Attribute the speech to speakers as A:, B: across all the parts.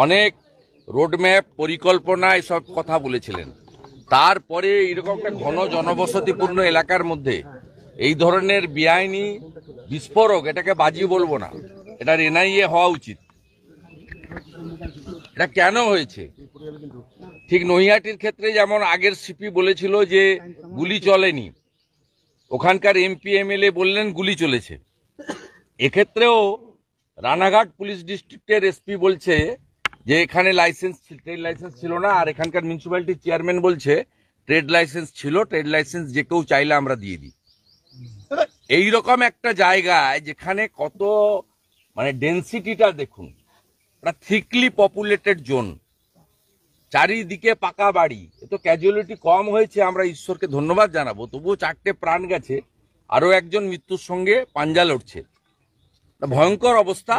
A: অনেক রোডম্যাপ পরিকল্পনা এসব কথা বলেছিলেন। তারপরে এরকম একটা ঘন জনবসতিপূর্ণ এলাকার মধ্যে এই ধরনের বেআইনি বিস্ফোরক, এটাকে বাজি বলবো না, এটার এনআইএ হওয়া উচিত। এটা কেন হয়েছে? ঠিক নৈহাটির ক্ষেত্রে যেমন আগের সিপি বলেছিল যে গুলি চলেনি, ওখানকার এমপি এমএলএ বললেন গুলি চলেছে। এক্ষেত্রেও রানাঘাট পুলিশ ডিস্ট্রিক্টের এসপি বলছে যে এখানে ট্রেড লাইসেন্স ছিল না, আর এখানকার মিউনিসিপ্যালিটির চেয়ারম্যান বলছে ট্রেড লাইসেন্স ছিল, ট্রেড লাইসেন্স যে কেউ চাইলে আমরা দিয়ে দিই। এইরকম একটা জায়গায় যেখানে কত ডেন্সিটিটা দেখুন, একটা থিকলি পপুলেটেড জোন, চারিদিকে পাকা বাড়ি, এ তো ক্যাজুয়ালিটি কম হয়েছে, আমরা ঈশ্বরকে ধন্যবাদ জানাবো, তবুও 4টে প্রাণ গেছে, আরো একজন মৃত্যুর সঙ্গে পাঞ্জা লড়ছে। ভয়ঙ্কর অবস্থা।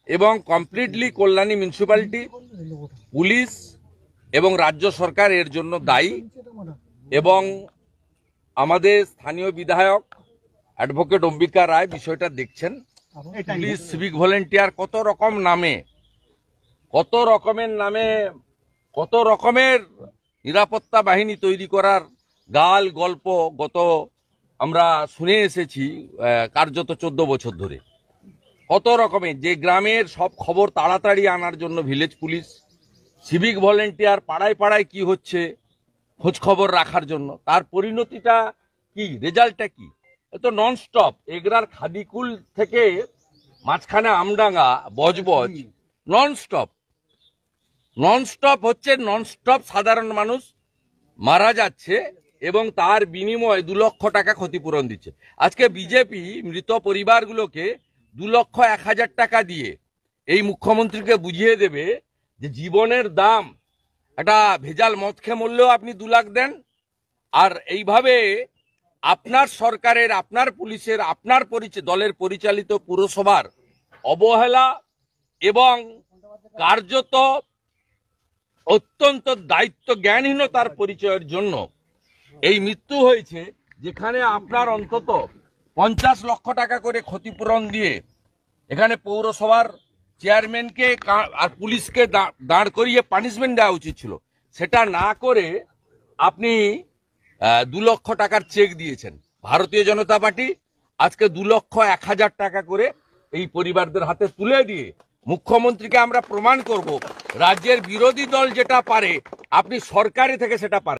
A: এবং কমপ্লিটলি কল্যাণী মিউনিসিপ্যালিটি, পুলিশ এবং রাজ্য সরকার এর জন্য দায়ী। এবং আমাদের স্থানীয় বিধায়ক অ্যাডভোকেট অম্বিকা রায় বিষয়টা দেখছেন। পুলিশ, সিভিক ভলেন্টিয়ার, কত রকমের নামে কত রকমের নিরাপত্তা বাহিনী তৈরি করার গাল গল্প আমরা শুনে এসেছি কার্যত 14 বছর ধরে। কত রকমের, যে গ্রামের সব খবর তাড়াতাড়ি আনার জন্য ভিলেজ পুলিশ, সিভিক ভলেন্টিয়ার পাড়ায় পাড়ায় কি হচ্ছে খোঁজ খবর রাখার জন্য, তার পরিণতিটা কি, রেজাল্টটা কি? এ তো নন স্টপ। এগরার খাদিকুল থেকে মাঝখানে আমডাঙ্গা বজবজ, নন স্টপ হচ্ছে, নন স্টপ সাধারণ মানুষ মারা যাচ্ছে এবং তার বিনিময়ে 2 লক্ষ টাকা ক্ষতিপূরণ দিচ্ছে। আজকে বিজেপি মৃত পরিবারগুলোকে 2,01,000 টাকা দিয়ে এই মুখ্যমন্ত্রীকে বুঝিয়ে দেবে যে জীবনের দাম, একটা ভেজাল মদ খেয়ে মরলেও আপনি 2 লাখ দেন। আর এইভাবে আপনার সরকারের, আপনার পুলিশের, আপনার দলের পরিচালিত পুরসভার অবহেলা এবং কার্যত অত্যন্ত দায়িত্ব জ্ঞানহীনতার পরিচয়ের জন্য এই মৃত্যু হয়েছে। যেখানে আপনার অন্তত 50 লক্ষ টাকা করে ক্ষতিপূরণ দিয়ে এখানে পৌরসভার চেয়ারম্যানকে আর পুলিশকে দাঁড় করিয়ে পানিশমেন্ট দেওয়া উচিত ছিল, সেটা না করে আপনি 2 লক্ষ টাকার চেক দিয়েছেন। ভারতীয় জনতা পার্টি আজকে 2,01,000 টাকা করে এই পরিবারদের হাতে তুলে দিয়ে মুখ্যমন্ত্রীকে আমরা প্রমাণ করব রাজ্যের বিরোধী দল যেটা পারে আপনি সরকারি থেকে সেটা পারেন।